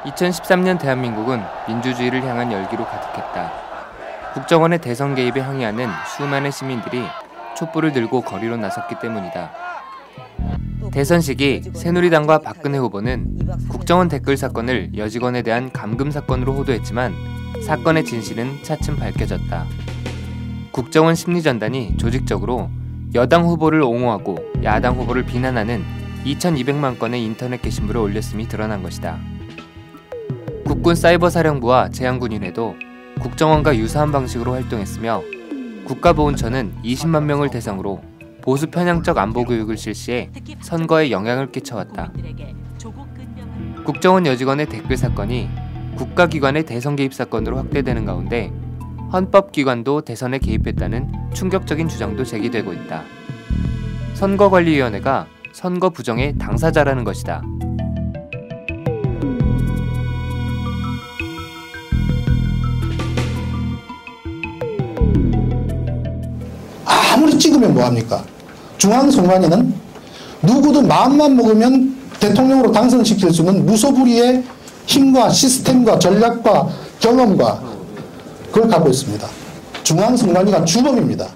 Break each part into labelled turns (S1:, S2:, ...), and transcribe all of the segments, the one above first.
S1: 2013년 대한민국은 민주주의를 향한 열기로 가득했다. 국정원의 대선 개입에 항의하는 수많은 시민들이 촛불을 들고 거리로 나섰기 때문이다. 대선 시기 새누리당과 박근혜 후보는 국정원 댓글 사건을 여직원에 대한 감금 사건으로 호도했지만 사건의 진실은 차츰 밝혀졌다. 국정원 심리전단이 조직적으로 여당 후보를 옹호하고 야당 후보를 비난하는 2200만 건의 인터넷 게시물을 올렸음이 드러난 것이다. 국군 사이버사령부와 제한군인회도 국정원과 유사한 방식으로 활동했으며 국가보훈처는 20만 명을 대상으로 보수 편향적 안보 교육을 실시해 선거에 영향을 끼쳐왔다. 국정원 여직원의 댓글 사건이 국가기관의 대선 개입 사건으로 확대되는 가운데 헌법기관도 대선에 개입했다는 충격적인 주장도 제기되고 있다. 선거관리위원회가 선거 부정의 당사자라는 것이다.
S2: 아무리 찍으면 뭐합니까? 중앙선관위는 누구든 마음만 먹으면 대통령으로 당선시킬 수 있는 무소불위의 힘과 시스템과 전략과 경험과 그걸 갖고 있습니다. 중앙선관위가 주범입니다.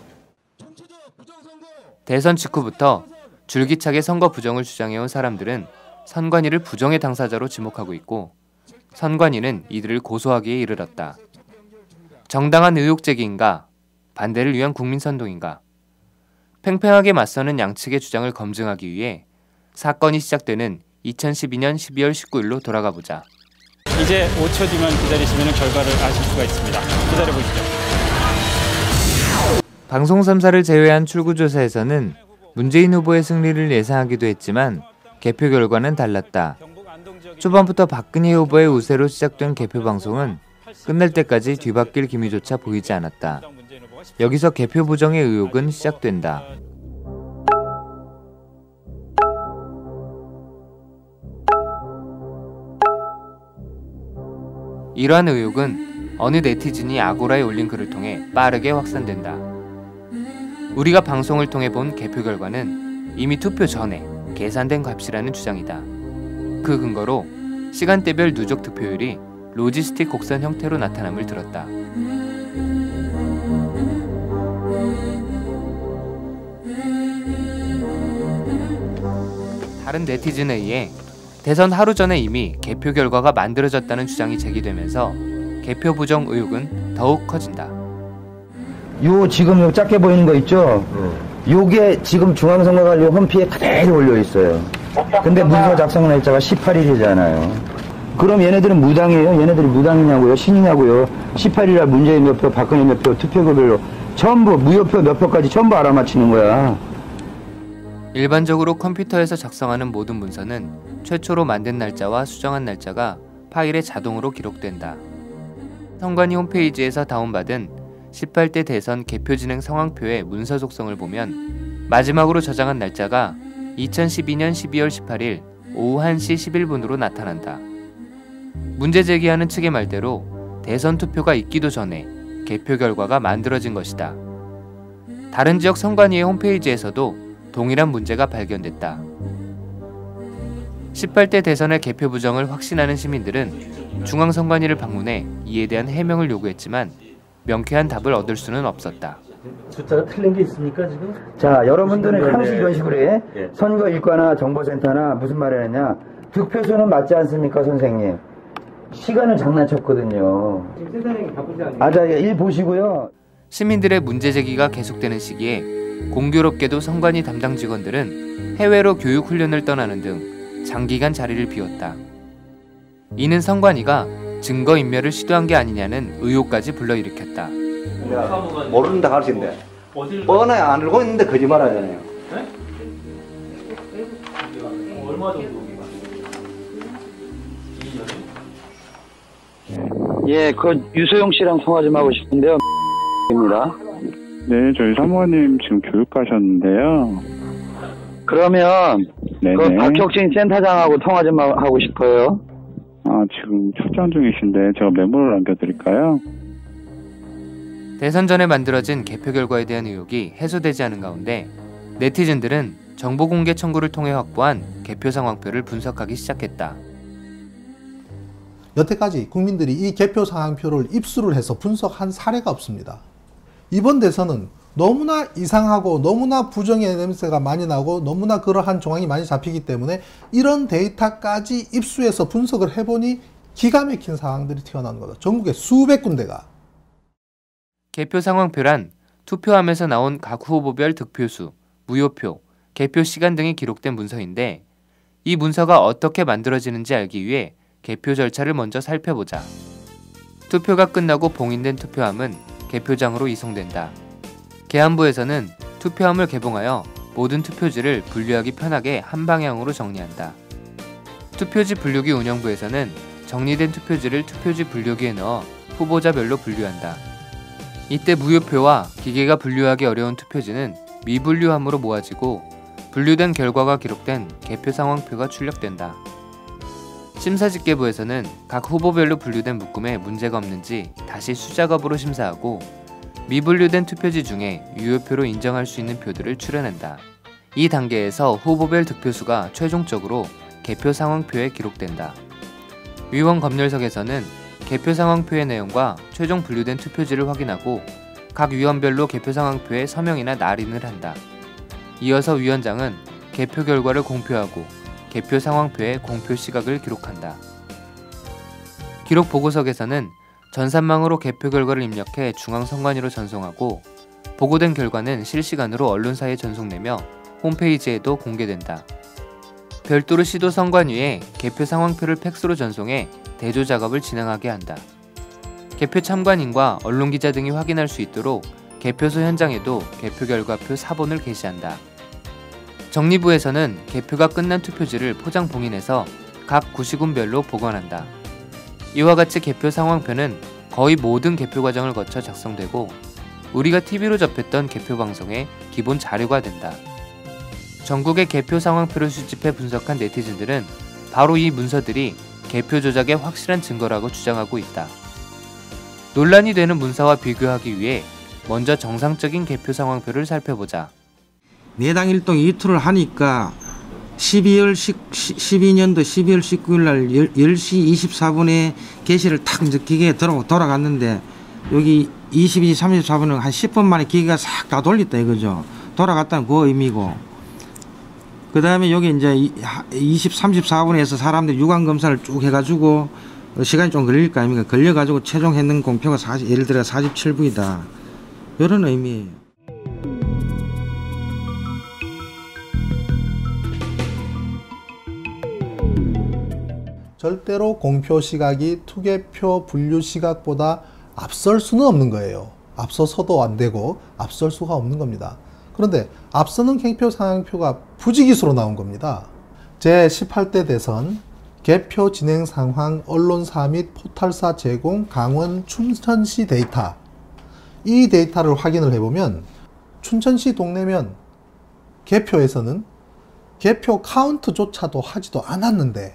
S1: 대선 직후부터 줄기차게 선거 부정을 주장해온 사람들은 선관위를 부정의 당사자로 지목하고 있고 선관위는 이들을 고소하기에 이르렀다. 정당한 의혹 제기인가? 반대를 위한 국민선동인가? 팽팽하게 맞서는 양측의 주장을 검증하기 위해 사건이 시작되는 2012년 12월 19일로 돌아가 보자.
S3: 이제 5초 뒤만 기다리시면 결과를 아실 수가 있습니다. 기다려보시죠.
S1: 방송 3사를 제외한 출구조사에서는 문재인 후보의 승리를 예상하기도 했지만 개표 결과는 달랐다. 초반부터 박근혜 후보의 우세로 시작된 개표 방송은 끝날 때까지 뒤바뀔 기미조차 보이지 않았다. 여기서 개표 부정의 의혹은 시작된다. 이러한 의혹은 어느 네티즌이 아고라에 올린 글을 통해 빠르게 확산된다. 우리가 방송을 통해 본 개표 결과는 이미 투표 전에 계산된 값이라는 주장이다. 그 근거로 시간대별 누적 득표율이 로지스틱 곡선 형태로 나타남을 들었다. 다른 네티즌에 의해 대선 하루 전에 이미 개표 결과가 만들어졌다는 주장이 제기되면서 개표 부정 의혹은 더욱 커진다.
S4: 요 지금 요 작게 보이는 거 있죠? 요게 지금 중앙선거관리 홈피에 그대로 올려 있어요. 근데 문서 작성 날짜가 18일이잖아요. 그럼 얘네들은 무당이에요? 얘네들이 무당이냐고요? 신이냐고요? 18일날 문재인 몇 표, 박근혜 몇 표, 투표구별로 전부 무효표 몇 표까지 전부 알아맞히는 거야.
S1: 일반적으로 컴퓨터에서 작성하는 모든 문서는 최초로 만든 날짜와 수정한 날짜가 파일에 자동으로 기록된다. 선관위 홈페이지에서 다운받은 18대 대선 개표 진행 상황표의 문서 속성을 보면 마지막으로 저장한 날짜가 2012년 12월 18일 오후 1시 11분으로 나타난다. 문제 제기하는 측의 말대로 대선 투표가 있기도 전에 개표 결과가 만들어진 것이다. 다른 지역 선관위의 홈페이지에서도 동일한 문제가 발견됐다. 18대 대선의 개표 부정을 확신하는 시민들은 중앙선관위를 방문해 이에 대한 해명을 요구했지만 명쾌한 답을 얻을 수는 없었다.
S5: 숫자가 틀린 게 있습니까 지금?
S4: 자, 여러분들은 항상 이런 식으로 해. 선거일과나 정보센터나 무슨 말을 했냐. 득표수는 맞지 않습니까 선생님? 시간을 장난쳤거든요.
S5: 지금 세상이 바쁘지 않나요?
S4: 아, 자, 일 보시고요.
S1: 시민들의 문제 제기가 계속되는 시기에 공교롭게도 선관위 담당 직원들은 해외로 교육 훈련을 떠나는 등 장기간 자리를 비웠다. 이는 선관위가 증거인멸을 시도한 게 아니냐는 의혹까지 불러일으켰다.
S6: 모르는다 가르친데 뻔하게 안 알고 있는데 거짓말 하잖아요.
S5: 네? 얼마 정도?
S4: 예, 그 유소영 씨랑 통화 좀 하고 싶은데요. 입니다.
S7: 네, 저희 사모님 지금 교육 가셨는데요.
S4: 그러면
S7: 네네.
S4: 그 박혁진 센터장하고 통화 좀 하고 싶어요.
S7: 아, 지금 출장 중이신데 제가 메모를 남겨드릴까요?
S1: 대선 전에 만들어진 개표 결과에 대한 의혹이 해소되지 않은 가운데 네티즌들은 정보 공개 청구를 통해 확보한 개표 상황표를 분석하기 시작했다.
S2: 여태까지 국민들이 이 개표 상황표를 입수를 해서 분석한 사례가 없습니다. 이번 대선은 너무나 이상하고 너무나 부정의 냄새가 많이 나고 너무나 그러한 정황이 많이 잡히기 때문에 이런 데이터까지 입수해서 분석을 해보니 기가 막힌 상황들이 튀어나오는 거다. 전국에 수백 군데가.
S1: 개표 상황표란 투표함에서 나온 각 후보별 득표수, 무효표, 개표 시간 등이 기록된 문서인데 이 문서가 어떻게 만들어지는지 알기 위해 개표 절차를 먼저 살펴보자. 투표가 끝나고 봉인된 투표함은 개표장으로 이송된다. 계안부에서는 투표함을 개봉하여 모든 투표지를 분류하기 편하게 한 방향으로 정리한다. 투표지 분류기 운영부에서는 정리된 투표지를 투표지 분류기에 넣어 후보자별로 분류한다. 이때 무효표와 기계가 분류하기 어려운 투표지는 미분류함으로 모아지고 분류된 결과가 기록된 개표 상황표가 출력된다. 심사집계부에서는 각 후보별로 분류된 묶음에 문제가 없는지 다시 수작업으로 심사하고 미분류된 투표지 중에 유효표로 인정할 수 있는 표들을 추려낸다. 이 단계에서 후보별 득표수가 최종적으로 개표 상황표에 기록된다. 위원 검열석에서는 개표 상황표의 내용과 최종 분류된 투표지를 확인하고 각 위원별로 개표 상황표에 서명이나 날인을 한다. 이어서 위원장은 개표 결과를 공표하고 개표 상황표에 공표 시각을 기록한다. 기록 보고석에서는 전산망으로 개표 결과를 입력해 중앙선관위로 전송하고 보고된 결과는 실시간으로 언론사에 전송되며 홈페이지에도 공개된다. 별도로 시도선관위에 개표 상황표를 팩스로 전송해 대조 작업을 진행하게 한다. 개표 참관인과 언론기자 등이 확인할 수 있도록 개표소 현장에도 개표 결과표 사본을 게시한다. 정리부에서는 개표가 끝난 투표지를 포장 봉인해서 각 구시군별로 보관한다. 이와 같이 개표 상황표는 거의 모든 개표 과정을 거쳐 작성되고 우리가 TV로 접했던 개표 방송의 기본 자료가 된다. 전국의 개표 상황표를 수집해 분석한 네티즌들은 바로 이 문서들이 개표 조작의 확실한 증거라고 주장하고 있다. 논란이 되는 문서와 비교하기 위해 먼저 정상적인 개표 상황표를 살펴보자.
S8: 내당 일동 이틀을 하니까 12년도 12월 19일 날 10시 24분에 게시를 탁 이제 기계에 돌아갔는데 여기 22시 34분은 한 10분 만에 기계가 싹 다 돌렸다 이거죠. 돌아갔다는 그 의미고. 그 다음에 여기 이제 34분에서 사람들이 유관 검사를 쭉 해가지고 시간이 좀 걸릴 거 아닙니까? 걸려가지고 최종 했는 공표가 예를 들어 47부이다. 이런 의미예요.
S2: 절대로 공표 시각이 투개표 분류 시각보다 앞설 수는 없는 거예요. 앞서서도 안 되고 앞설 수가 없는 겁니다. 그런데 앞서는 개표 상황표가 부지기수로 나온 겁니다. 제18대 대선 개표 진행 상황 언론사 및 포털사 제공 강원 춘천시 데이터, 이 데이터를 확인을 해보면 춘천시 동네면 개표에서는 개표 카운트조차도 하지도 않았는데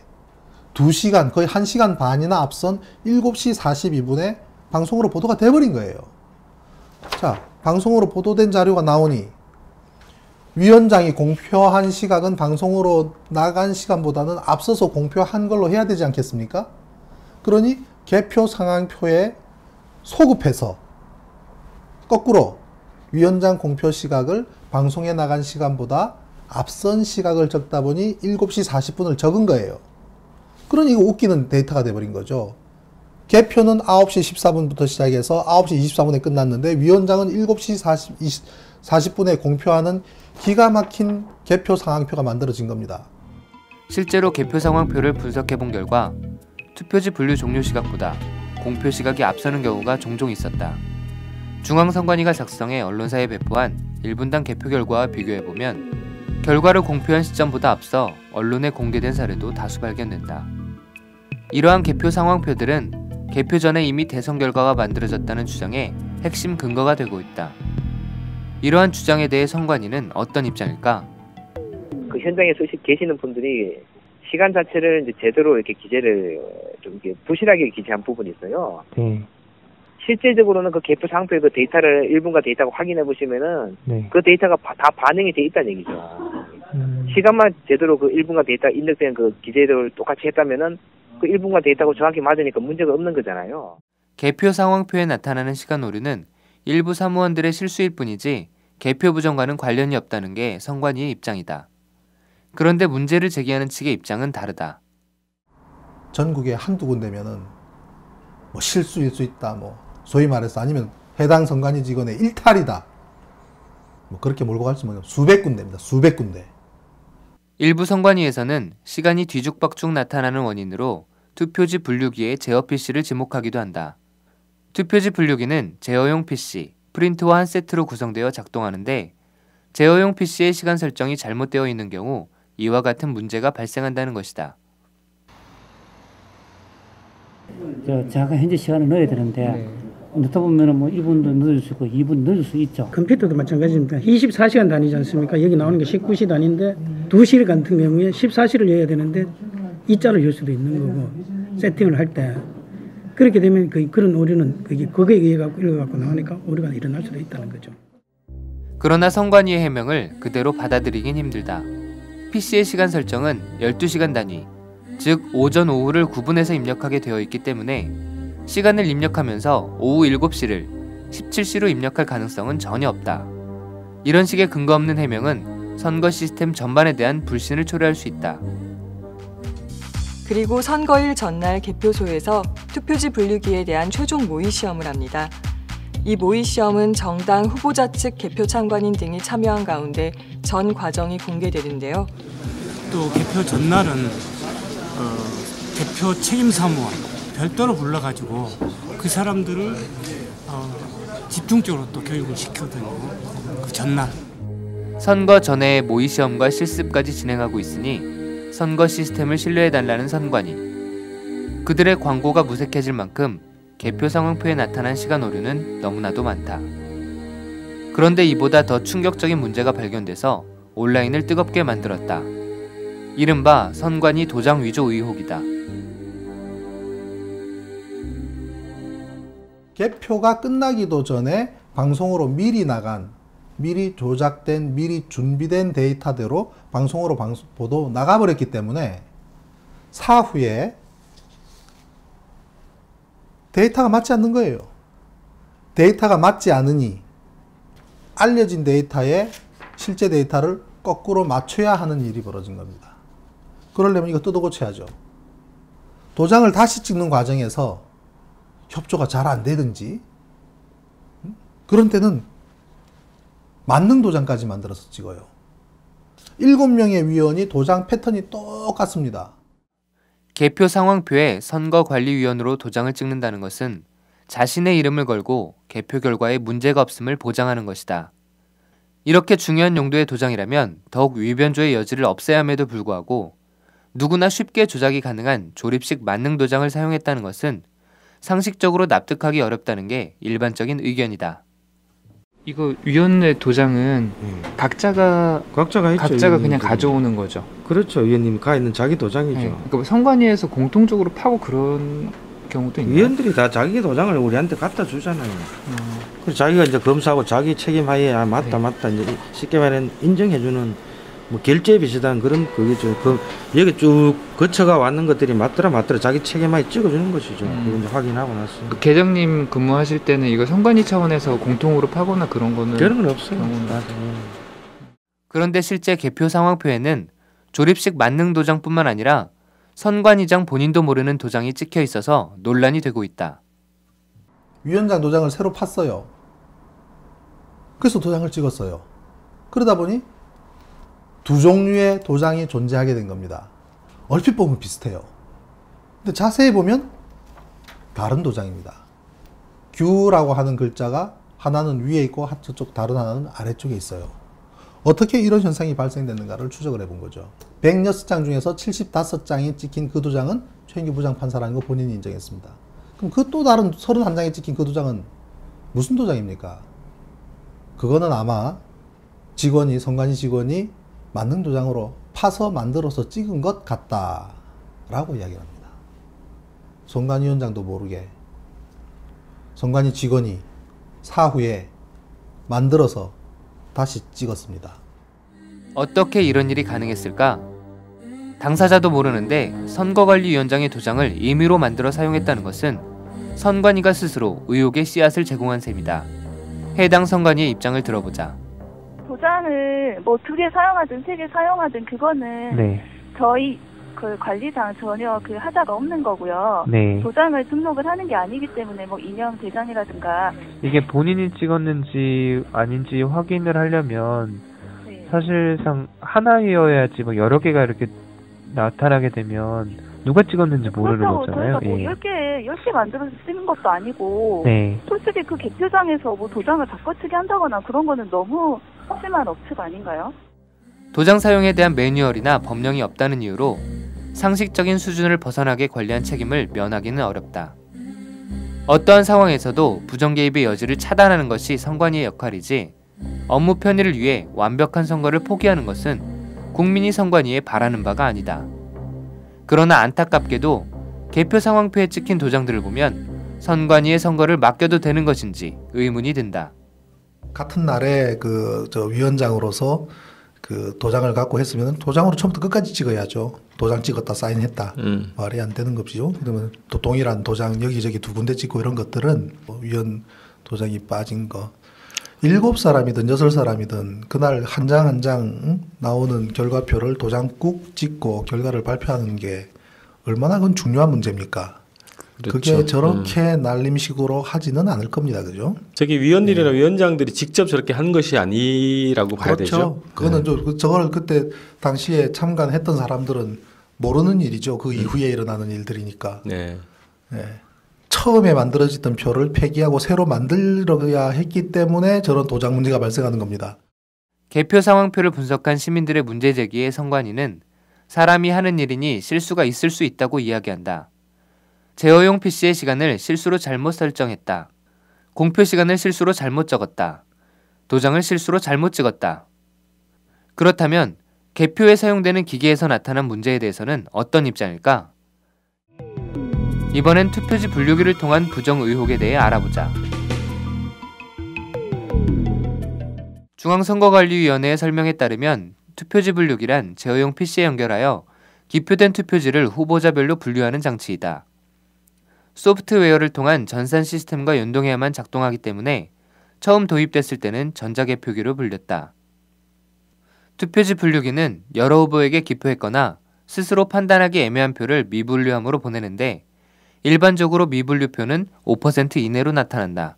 S2: 2시간, 거의 1시간 반이나 앞선 7시 42분에 방송으로 보도가 돼버린 거예요. 자, 방송으로 보도된 자료가 나오니 위원장이 공표한 시각은 방송으로 나간 시간보다는 앞서서 공표한 걸로 해야 되지 않겠습니까? 그러니 개표 상황표에 소급해서 거꾸로 위원장 공표 시각을 방송에 나간 시간보다 앞선 시각을 적다 보니 7시 40분을 적은 거예요. 그러니 이거 웃기는 데이터가 돼버린 거죠. 개표는 9시 14분부터 시작해서 9시 24분에 끝났는데 위원장은 7시 40분에 공표하는 기가 막힌 개표 상황표가 만들어진 겁니다.
S1: 실제로 개표 상황표를 분석해본 결과 투표지 분류 종료 시각보다 공표 시각이 앞서는 경우가 종종 있었다. 중앙선관위가 작성해 언론사에 배포한 1분당 개표 결과와 비교해보면 결과를 공표한 시점보다 앞서 언론에 공개된 사례도 다수 발견된다. 이러한 개표 상황표들은 개표 전에 이미 대선 결과가 만들어졌다는 주장에 핵심 근거가 되고 있다. 이러한 주장에 대해 선관위는 어떤 입장일까?
S9: 그 현장에 계시는 분들이 시간 자체를 이제 제대로 이렇게 기재를 좀 이렇게 부실하게 기재한 부분이 있어요. 실제적으로는 그 개표 상표의 그 데이터를 1분간 데이터가 확인해 보시면은 그 데이터가 다 반영이 돼 있다는 얘기죠. 시간만 제대로 그 1분간 데이터 입력된 그 기재를 똑같이 했다면은 그 1분간 데이터가 정확히 맞으니까 문제가 없는 거잖아요.
S1: 개표 상황표에 나타나는 시간 오류는 일부 사무원들의 실수일 뿐이지 개표 부정과는 관련이 없다는 게 선관위의 입장이다. 그런데 문제를 제기하는 측의 입장은 다르다.
S2: 전국에 한두 군데면은 뭐 실수일 수 있다, 뭐 소위 말해서 아니면 해당 선관위 직원의 일탈이다, 뭐 그렇게 몰고 갈 수 있는 수백 군데입니다. 수백 군데.
S1: 일부 선관위에서는 시간이 뒤죽박죽 나타나는 원인으로 투표지 분류기의 제어 PC를 지목하기도 한다. 투표지 분류기는 제어용 PC, 프린트와 한 세트로 구성되어 작동하는데 제어용 PC의 시간 설정이 잘못되어 있는 경우 이와 같은 문제가 발생한다는 것이다.
S10: 제가 현재 시간을 넣어야 되는데 넣다 보면은 뭐 1분도 늦을 수 있고 2분 늦을 수 있죠.
S11: 컴퓨터도 마찬가지입니다. 24시간 단위지 않습니까? 여기 나오는 게 19시 단위인데 2시 같은 경우에 14시를 여야 되는데 2자를 열 수도 있는 거고 세팅을 할 때 그렇게 되면 그런 오류는 그거에 의해 갖고 나오니까 오류가 일어날 수도 있다는 거죠.
S1: 그러나 선관위의 해명을 그대로 받아들이긴 힘들다. PC의 시간 설정은 12시간 단위, 즉 오전 오후를 구분해서 입력하게 되어 있기 때문에 시간을 입력하면서 오후 7시를 17시로 입력할 가능성은 전혀 없다. 이런 식의 근거 없는 해명은 선거 시스템 전반에 대한 불신을 초래할 수 있다.
S12: 그리고 선거일 전날 개표소에서 투표지 분류기에 대한 최종 모의 시험을 합니다. 이 모의 시험은 정당 후보자 측 개표 참관인 등이 참여한 가운데 전 과정이 공개되는데요.
S13: 또 개표 전날은 개표 책임 사무원 별도로 불러가지고 그 사람들을 집중적으로 또 교육을 시켜드리고 그 전날.
S1: 선거 전에 모의 시험과 실습까지 진행하고 있으니 선거 시스템을 신뢰해달라는 선관위. 그들의 광고가 무색해질 만큼 개표 상황표에 나타난 시간 오류는 너무나도 많다. 그런데 이보다 더 충격적인 문제가 발견돼서 온라인을 뜨겁게 만들었다. 이른바 선관위 도장 위조 의혹이다.
S2: 개표가 끝나기도 전에 방송으로 미리 조작된, 미리 준비된 데이터대로 방송으로 보도 나가버렸기 때문에 사후에 데이터가 맞지 않는 거예요. 데이터가 맞지 않으니 알려진 데이터에 실제 데이터를 거꾸로 맞춰야 하는 일이 벌어진 겁니다. 그러려면 이거 뜯어 고쳐야죠. 도장을 다시 찍는 과정에서 협조가 잘 안 되든지 그런 때는 만능 도장까지 만들어서 찍어요. 7명의 위원이 도장 패턴이 똑같습니다.
S1: 개표 상황표에 선거관리위원으로 도장을 찍는다는 것은 자신의 이름을 걸고 개표 결과에 문제가 없음을 보장하는 것이다. 이렇게 중요한 용도의 도장이라면 더욱 위변조의 여지를 없애야 함에도 불구하고 누구나 쉽게 조작이 가능한 조립식 만능 도장을 사용했다는 것은 상식적으로 납득하기 어렵다는 게 일반적인 의견이다.
S14: 이거 위원회 도장은 각자가 그냥 가져오는 거죠.
S8: 그렇죠. 위원님이 가 있는 자기 도장이죠.
S14: 네. 그러니까 선관위에서 공통적으로 파고 그런 경우도 있나요?
S8: 위원들이 다 자기 도장을 우리한테 갖다 주잖아요. 그래서 자기가 이제 검사하고 자기 책임하에 맞다 이제 쉽게 말하면 인정해주는 뭐 결제 비슷한 그런 그게죠. 여기 쭉 거쳐가 왔는 것들이 맞더라 자기 책임하에 찍어주는 것이죠. 그거 이제 확인하고 나서.
S14: 그 계장님 근무하실 때는 이거 선관위 차원에서 공통으로 파거나 그런 거는
S8: 그런 건 없어요.
S1: 그런데 실제 개표 상황표에는 조립식 만능 도장뿐만 아니라 선관위장 본인도 모르는 도장이 찍혀 있어서 논란이 되고 있다.
S2: 위원장 도장을 새로 팠어요. 그래서 도장을 찍었어요. 그러다 보니 두 종류의 도장이 존재하게 된 겁니다. 얼핏 보면 비슷해요. 근데 자세히 보면 다른 도장입니다. 규라고 하는 글자가 하나는 위에 있고 저쪽 다른 하나는 아래쪽에 있어요. 어떻게 이런 현상이 발생됐는가를 추적을 해본 거죠. 106장 중에서 75장이 찍힌 그 도장은 최인규 부장판사라는 거 본인이 인정했습니다. 그럼 그 또 다른 31장에 찍힌 그 도장은 무슨 도장입니까? 그거는 아마 선관위 직원이 만능 도장으로 파서 만들어서 찍은 것 같다라고 이야기를 합니다. 선관위원장도 모르게 선관위 직원이 사후에 만들어서 다시 찍었습니다.
S1: 어떻게 이런 일이 가능했을까? 당사자도 모르는데 선거관리위원장의 도장을 임의로 만들어 사용했다는 것은 선관위가 스스로 의혹의 씨앗을 제공한 셈이다. 해당 선관위의 입장을 들어보자.
S15: 도장을 뭐 2개 사용하든 3개 사용하든 그거는 저희 그 관리상 전혀 그 하자가 없는 거고요. 도장을 등록을 하는 게 아니기 때문에 뭐 이념 대장이라든가
S16: 이게 본인이 찍었는지 아닌지 확인을 하려면 사실상 하나이어야지 뭐 여러 개가 이렇게 나타나게 되면 누가 찍었는지 모르는 거잖아요.
S15: 저희가 뭐 10개 만들어서 쓰는 것도 아니고 솔직히 그 개표장에서 뭐 도장을 바꿔치기 한다거나 그런 거는 너무 심한 억측 아닌가요?
S1: 도장 사용에 대한 매뉴얼이나 법령이 없다는 이유로 상식적인 수준을 벗어나게 관리한 책임을 면하기는 어렵다. 어떠한 상황에서도 부정 개입의 여지를 차단하는 것이 선관위의 역할이지 업무 편의를 위해 완벽한 선거를 포기하는 것은 국민이 선관위에 바라는 바가 아니다. 그러나 안타깝게도 개표 상황표에 찍힌 도장들을 보면 선관위의 선거를 맡겨도 되는 것인지 의문이 든다.
S2: 같은 날에 위원장으로서 그 도장을 갖고 했으면 도장으로 처음부터 끝까지 찍어야죠. 도장 찍었다 사인했다. 말이 안 되는 거죠. 그러면 또 동일한 도장 여기저기 2군데 찍고 이런 것들은 위원 도장이 빠진 거. 7사람이든 6사람이든 그날 한 장 한 장 나오는 결과표를 도장 꾹 찍고 결과를 발표하는 게 얼마나 그건 중요한 문제입니까? 그렇죠. 그게 저렇게 날림식으로 하지는 않을 겁니다. 그죠?
S17: 저기 위원들이나 위원장들이 직접 저렇게 하는 것이 아니라고 봐야 되죠.
S2: 그거는 저걸 그때 당시에 참관했던 사람들은 모르는 일이죠. 그 이후에 일어나는 일들이니까. 처음에 만들어졌던 표를 폐기하고 새로 만들어야 했기 때문에 저런 도장 문제가 발생하는 겁니다.
S1: 개표 상황표를 분석한 시민들의 문제 제기에 선관위는 사람이 하는 일이니 실수가 있을 수 있다고 이야기한다. 제어용 PC의 시간을 실수로 잘못 설정했다. 공표 시간을 실수로 잘못 적었다. 도장을 실수로 잘못 찍었다. 그렇다면 개표에 사용되는 기계에서 나타난 문제에 대해서는 어떤 입장일까? 이번엔 투표지 분류기를 통한 부정 의혹에 대해 알아보자. 중앙선거관리위원회의 설명에 따르면 투표지 분류기란 제어용 PC에 연결하여 기표된 투표지를 후보자별로 분류하는 장치이다. 소프트웨어를 통한 전산 시스템과 연동해야만 작동하기 때문에 처음 도입됐을 때는 전자개표기로 불렸다. 투표지 분류기는 여러 후보에게 기표했거나 스스로 판단하기 애매한 표를 미분류함으로 보내는데 일반적으로 미분류표는 5% 이내로 나타난다.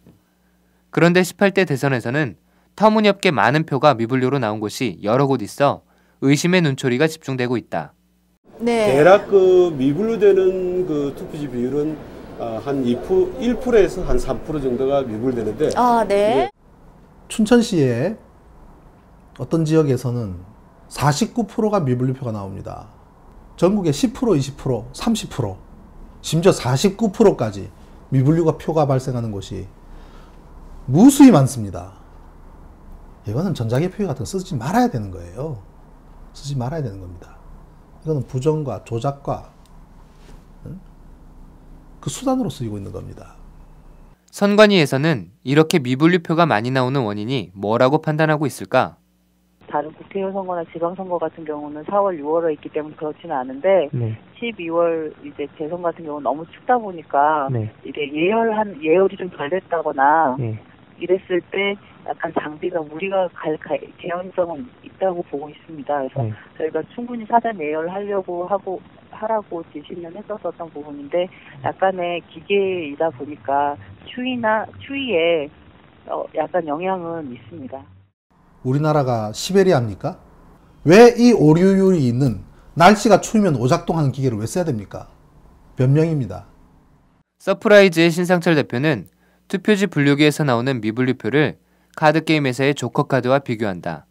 S1: 그런데 18대 대선에서는 터무니없게 많은 표가 미분류로 나온 곳이 여러 곳 있어 의심의 눈초리가 집중되고 있다.
S18: 대략 그 미분류되는 그 투표지 비율은 한 1%에서 한 3% 정도가 미분류되는데
S2: 춘천시에 어떤 지역에서는 49%가 미분류표가 나옵니다. 전국에 10%, 20%, 30%, 심지어 49%까지 미분류가 표가 발생하는 곳이 무수히 많습니다. 이거는 전자개표기 같은 거 쓰지 말아야 되는 거예요. 쓰지 말아야 되는 겁니다. 이거는 부정과 조작과 그 수단으로 쓰이고 있는 겁니다.
S1: 선관위에서는 이렇게 미분류표가 많이 나오는 원인이 뭐라고 판단하고 있을까?
S15: 다른 국회의원 선거나 지방선거 같은 경우는 4월, 6월에 있기 때문에 그렇지는 않은데 12월 이제 대선 같은 경우는 너무 춥다 보니까 이게 예열이 좀 덜 됐다거나 이랬을 때 약간 장비가 무리가 갈 개연성은 있다고 보고 있습니다. 그래서 저희가 충분히 사전 예열하려고 하라고 지시는 했었던 부분인데 약간의 기계이다 보니까 추위에 약간 영향은 있습니다.
S2: 우리나라가 시베리아입니까? 왜 이 오류율이 있는 날씨가 추우면 오작동하는 기계를 왜 써야 됩니까? 변명입니다.
S1: 서프라이즈의 신상철 대표는 투표지 분류기에서 나오는 미분류표를 카드게임 회사의 조커카드와 비교한다.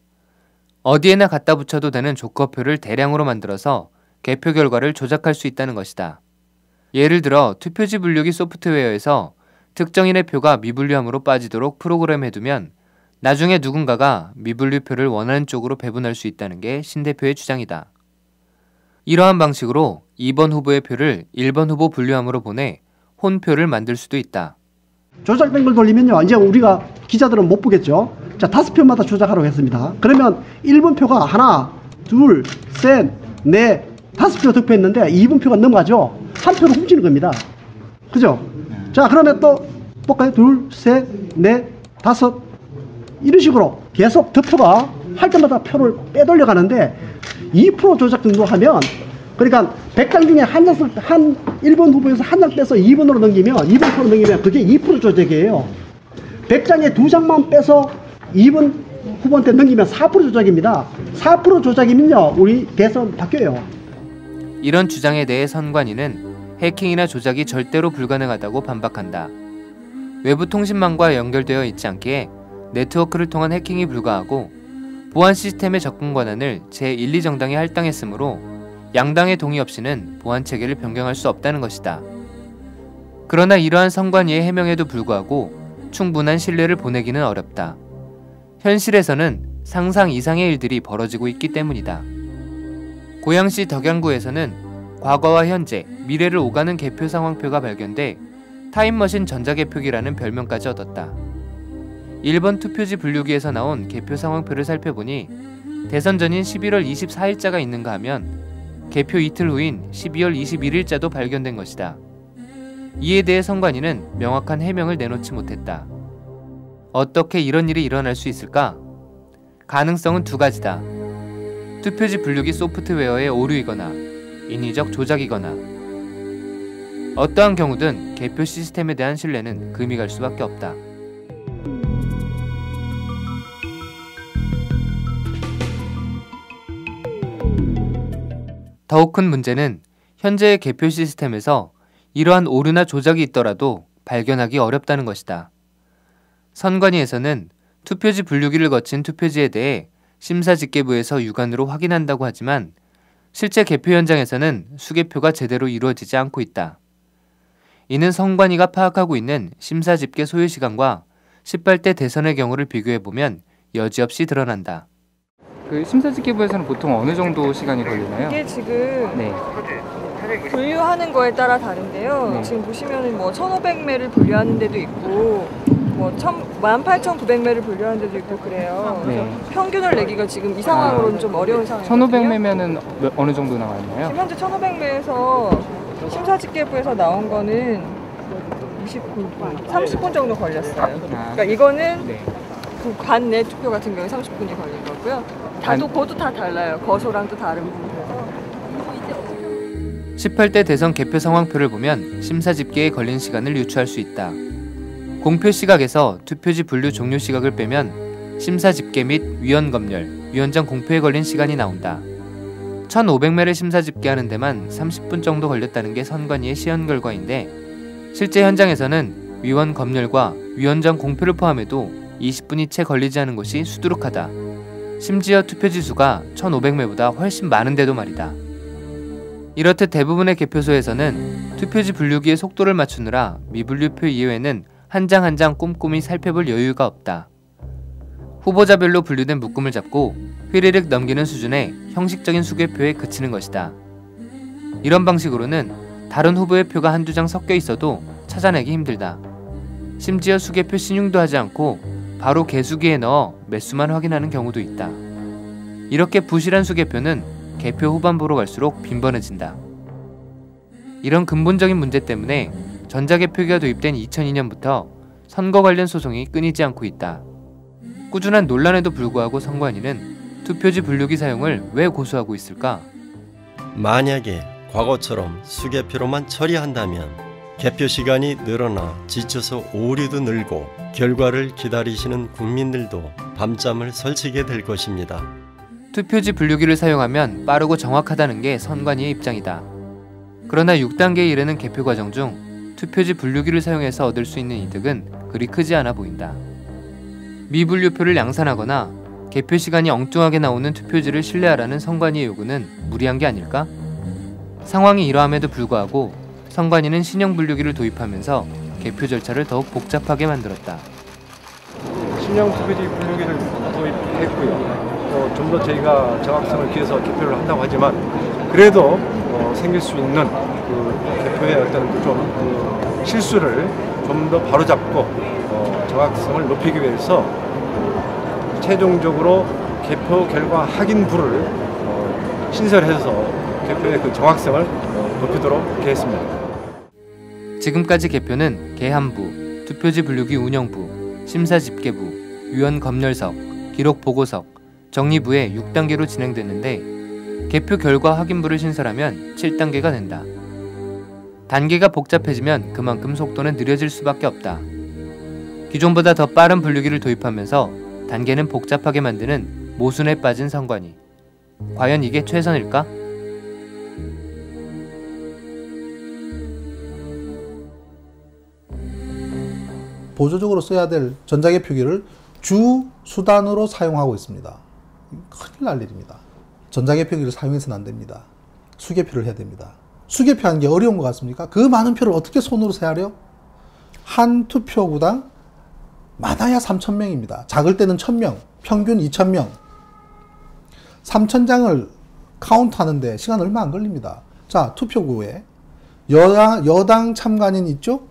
S1: 어디에나 갖다 붙여도 되는 조커표를 대량으로 만들어서 개표 결과를 조작할 수 있다는 것이다. 예를 들어 투표지 분류기 소프트웨어에서 특정인의 표가 미분류함으로 빠지도록 프로그램해두면 나중에 누군가가 미분류표를 원하는 쪽으로 배분할 수 있다는 게 신 대표의 주장이다. 이러한 방식으로 2번 후보의 표를 1번 후보 분류함으로 보내 혼표를 만들 수도 있다.
S19: 조작된 걸 돌리면요, 이제 우리가 기자들은 못 보겠죠. 자, 5표마다 조작하라고 했습니다. 그러면 1번 표가 하나, 둘, 셋, 넷, 5표 득표했는데 2분표가 넘어가죠. 한 표를 훔치는 겁니다. 그죠? 자, 그러면 또 볼까요? 2, 3, 4, 5 이런 식으로 계속 득표가 할 때마다 표를 빼돌려 가는데 2% 조작 정도 하면, 그러니까 100장 중에 한 1번 후보에서 한 장 빼서 2번으로 넘기면, 2번표로 넘기면 그게 2% 조작이에요. 100장에 2장만 빼서 2번 후보한테 넘기면 4% 조작입니다. 4% 조작이면요, 우리 대선 바뀌어요.
S1: 이런 주장에 대해 선관위는 해킹이나 조작이 절대로 불가능하다고 반박한다. 외부 통신망과 연결되어 있지 않기에 네트워크를 통한 해킹이 불가하고 보안 시스템의 접근 권한을 제1, 2정당이 할당했으므로 양당의 동의 없이는 보안 체계를 변경할 수 없다는 것이다. 그러나 이러한 선관위의 해명에도 불구하고 충분한 신뢰를 보내기는 어렵다. 현실에서는 상상 이상의 일들이 벌어지고 있기 때문이다. 고양시 덕양구에서는 과거와 현재, 미래를 오가는 개표 상황표가 발견돼 타임머신 전자개표기라는 별명까지 얻었다. 1번 투표지 분류기에서 나온 개표 상황표를 살펴보니 대선 전인 11월 24일자가 있는가 하면 개표 이틀 후인 12월 21일자도 발견된 것이다. 이에 대해 선관위는 명확한 해명을 내놓지 못했다. 어떻게 이런 일이 일어날 수 있을까? 가능성은 두 가지다. 투표지 분류기 소프트웨어의 오류이거나 인위적 조작이거나. 어떠한 경우든 개표 시스템에 대한 신뢰는 금이 갈 수밖에 없다. 더욱 큰 문제는 현재의 개표 시스템에서 이러한 오류나 조작이 있더라도 발견하기 어렵다는 것이다. 선관위에서는 투표지 분류기를 거친 투표지에 대해 심사집계부에서 육안으로 확인한다고 하지만 실제 개표 현장에서는 수개표가 제대로 이루어지지 않고 있다. 이는 선관위가 파악하고 있는 심사집계 소요시간과 18대 대선의 경우를 비교해보면 여지없이 드러난다.
S14: 그 심사집계부에서는 보통 어느 정도 시간이 걸리나요?
S12: 이게 지금 분류하는 거에 따라 다른데요.
S14: 네.
S12: 지금 보시면은 뭐 1,500매를 분류하는 데도 있고 뭐 18,900매를 분류하는 데도 있고 그래요.
S14: 네.
S12: 그래서 평균을 내기가 지금 이 상황으로는 좀 어려운 상황이거든요.
S14: 1,500매면은 어느 정도 나왔나요?
S12: 지금 현재 1,500매에서 심사집계부에서 나온 거는 29분, 30분 정도 걸렸어요. 그러니까 이거는 그 관내 투표 같은 경우에 30분이 걸린 거고요. 그것도 다 달라요. 거소랑 또 다른 부분에서.
S1: 18대 대선 개표 상황표를 보면 심사집계에 걸린 시간을 유추할 수 있다. 공표 시각에서 투표지 분류 종료 시각을 빼면 심사집계 및 위원 검열, 위원장 공표에 걸린 시간이 나온다. 1,500매를 심사집계하는 데만 30분 정도 걸렸다는 게 선관위의 시연 결과인데 실제 현장에서는 위원 검열과 위원장 공표를 포함해도 20분이 채 걸리지 않은 곳이 수두룩하다. 심지어 투표지 수가 1,500매보다 훨씬 많은데도 말이다. 이렇듯 대부분의 개표소에서는 투표지 분류기의 속도를 맞추느라 미분류표 이외에는 한 장 한 장 꼼꼼히 살펴볼 여유가 없다. 후보자별로 분류된 묶음을 잡고 휘리릭 넘기는 수준의 형식적인 수개표에 그치는 것이다. 이런 방식으로는 다른 후보의 표가 한두 장 섞여 있어도 찾아내기 힘들다. 심지어 수개표 신용도 하지 않고 바로 개수기에 넣어 매수만 확인하는 경우도 있다. 이렇게 부실한 수개표는 개표 후반부로 갈수록 빈번해진다. 이런 근본적인 문제 때문에 전자개표기가 도입된 2002년부터 선거 관련 소송이 끊이지 않고 있다. 꾸준한 논란에도 불구하고 선관위는 투표지 분류기 사용을 왜 고수하고 있을까?
S20: 만약에 과거처럼 수개표로만 처리한다면 개표 시간이 늘어나 지쳐서 오류도 늘고 결과를 기다리시는 국민들도 밤잠을 설치게 될 것입니다.
S1: 투표지 분류기를 사용하면 빠르고 정확하다는 게 선관위의 입장이다. 그러나 6단계에 이르는 개표 과정 중 투표지 분류기를 사용해서 얻을 수 있는 이득은 그리 크지 않아 보인다. 미분류표를 양산하거나 개표 시간이 엉뚱하게 나오는 투표지를 신뢰하라는 선관위의 요구는 무리한 게 아닐까? 상황이 이러함에도 불구하고 선관위는 신형 분류기를 도입하면서 개표 절차를 더욱 복잡하게 만들었다.
S21: 신형 투표지 분류기를 도입했고요. 좀 더 저희가 정확성을 기해서 개표를 한다고 하지만 그래도 생길 수 있는 그 개표의 어떤 좀 실수를 좀 더 바로잡고 정확성을 높이기 위해서 최종적으로 개표 결과 확인부를 신설해서 개표의 그 정확성을 높이도록 그렇게 했습니다.
S1: 지금까지 개표는 개함부, 투표지 분류기 운영부, 심사집계부, 위원 검열석, 기록 보고석, 정리부의 6단계로 진행됐는데 개표 결과 확인부를 신설하면 7단계가 된다. 단계가 복잡해지면 그만큼 속도는 느려질 수밖에 없다. 기존보다 더 빠른 분류기를 도입하면서 단계는 복잡하게 만드는 모순에 빠진 선관위. 과연 이게 최선일까?
S2: 보조적으로 써야 될 전자개표기를 주 수단으로 사용하고 있습니다. 큰일 날 일입니다. 전자개표기를 사용해서는 안 됩니다. 수개표를 해야 됩니다. 수개표하는 게 어려운 것 같습니까? 그 많은 표를 어떻게 손으로 세하려? 한 투표구당 많아야 3,000명입니다. 작을 때는 1,000명, 평균 2,000명. 3,000장을 카운트하는데 시간 얼마 안 걸립니다. 자, 투표구에 여당 참관인 있죠?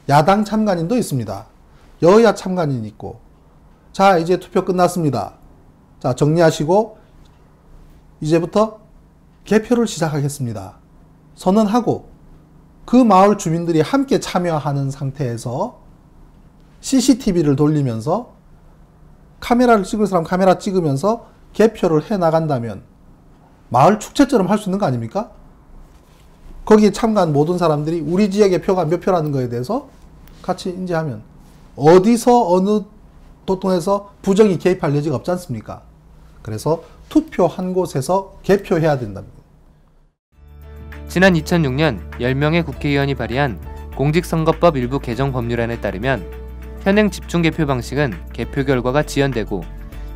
S2: 야당 참관인도 있습니다. 여야 참관인 있고. 자, 이제 투표 끝났습니다. 자, 정리하시고 이제부터 개표를 시작하겠습니다. 선언하고 그 마을 주민들이 함께 참여하는 상태에서 CCTV를 돌리면서 카메라를 찍을 사람 카메라 찍으면서 개표를 해 나간다면 마을 축제처럼 할 수 있는 거 아닙니까? 거기에 참가한 모든 사람들이 우리 지역의 표가 몇 표라는 거에 대해서 같이 인지하면 어디서 어느 도통에서 부정이 개입할 여지가 없지 않습니까? 그래서 투표 한 곳에서 개표해야 된답니다.
S1: 지난 2006년 10명의 국회의원이 발의한 공직선거법 일부 개정 법률안에 따르면 현행 집중개표 방식은 개표 결과가 지연되고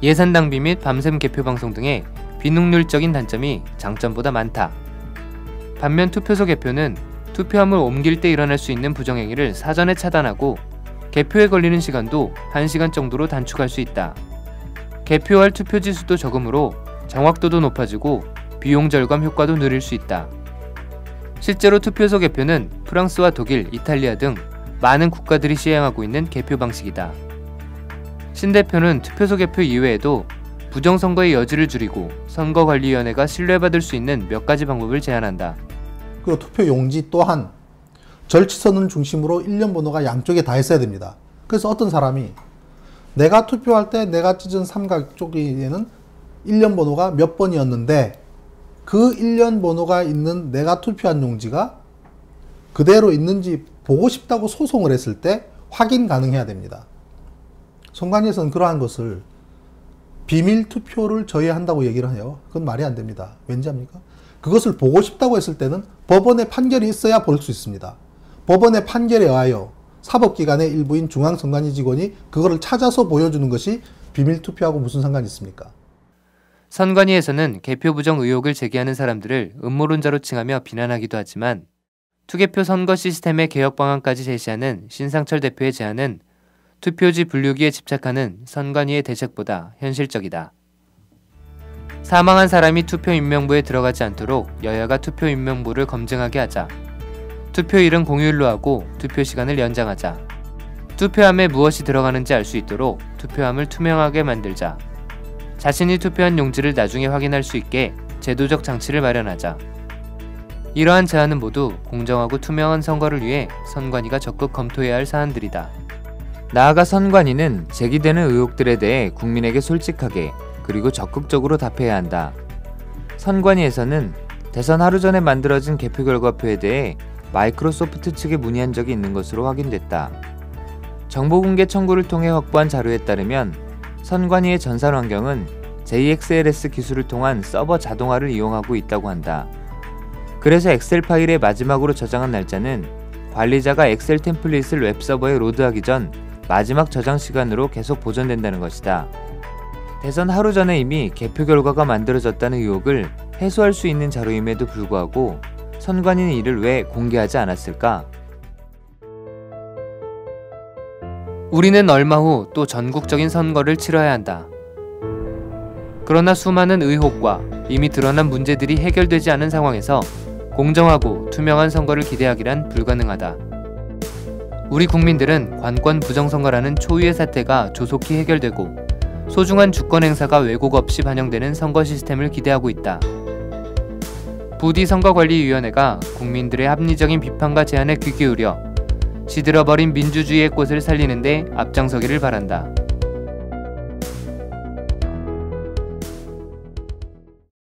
S1: 예산 낭비 및 밤샘 개표 방송 등의 비능률적인 단점이 장점보다 많다. 반면 투표소 개표는 투표함을 옮길 때 일어날 수 있는 부정행위를 사전에 차단하고 개표에 걸리는 시간도 1시간 정도로 단축할 수 있다. 개표할 투표지 수도 적으므로 정확도도 높아지고 비용 절감 효과도 누릴 수 있다. 실제로 투표소 개표는 프랑스와 독일, 이탈리아 등 많은 국가들이 시행하고 있는 개표 방식이다. 신 대표는 투표소 개표 이외에도 부정선거의 여지를 줄이고 선거관리위원회가 신뢰받을 수 있는 몇 가지 방법을 제안한다.
S2: 그리고 투표 용지 또한 절치선을 중심으로 일련 번호가 양쪽에 다 있어야 됩니다. 그래서 어떤 사람이 내가 투표할 때 내가 찢은 삼각 쪽에는 일련 번호가 몇 번이었는데 그 일련 번호가 있는 내가 투표한 용지가 그대로 있는지 보고 싶다고 소송을 했을 때 확인 가능해야 됩니다. 선관위에서는 그러한 것을 비밀 투표를 저해한다고 얘기를 해요. 그건 말이 안 됩니다. 왠지 압니까? 그것을 보고 싶다고 했을 때는 법원의 판결이 있어야 볼 수 있습니다. 법원의 판결에 의하여 사법기관의 일부인 중앙선관위 직원이 그거를 찾아서 보여주는 것이 비밀 투표하고 무슨 상관이 있습니까?
S1: 선관위에서는 개표 부정 의혹을 제기하는 사람들을 음모론자로 칭하며 비난하기도 하지만 투개표 선거 시스템의 개혁 방안까지 제시하는 신상철 대표의 제안은 투표지 분류기에 집착하는 선관위의 대책보다 현실적이다. 사망한 사람이 투표인명부에 들어가지 않도록 여야가 투표인명부를 검증하게 하자. 투표일은 공휴일로 하고 투표시간을 연장하자. 투표함에 무엇이 들어가는지 알 수 있도록 투표함을 투명하게 만들자. 자신이 투표한 용지를 나중에 확인할 수 있게 제도적 장치를 마련하자. 이러한 제안은 모두 공정하고 투명한 선거를 위해 선관위가 적극 검토해야 할 사안들이다.
S14: 나아가 선관위는 제기되는 의혹들에 대해 국민에게 솔직하게 그리고 적극적으로 답해야 한다. 선관위에서는 대선 하루 전에 만들어진 개표 결과표에 대해 마이크로소프트 측에 문의한 적이 있는 것으로 확인됐다. 정보공개 청구를 통해 확보한 자료에 따르면 선관위의 전산 환경은 JXLS 기술을 통한 서버 자동화를 이용하고 있다고 한다. 그래서 엑셀 파일에 마지막으로 저장한 날짜는 관리자가 엑셀 템플릿을 웹서버에 로드하기 전 마지막 저장 시간으로 계속 보존된다는 것이다. 대선 하루 전에 이미 개표 결과가 만들어졌다는 의혹을 해소할 수 있는 자료임에도 불구하고 선관위는 이를 왜 공개하지 않았을까?
S1: 우리는 얼마 후 또 전국적인 선거를 치러야 한다. 그러나 수많은 의혹과 이미 드러난 문제들이 해결되지 않은 상황에서 공정하고 투명한 선거를 기대하기란 불가능하다. 우리 국민들은 관권 부정선거라는 초유의 사태가 조속히 해결되고 소중한 주권 행사가 왜곡 없이 반영되는 선거 시스템을 기대하고 있다. 부디 선거관리위원회가 국민들의 합리적인 비판과 제안에 귀 기울여 시들어버린 민주주의의 꽃을 살리는 데 앞장서기를 바란다.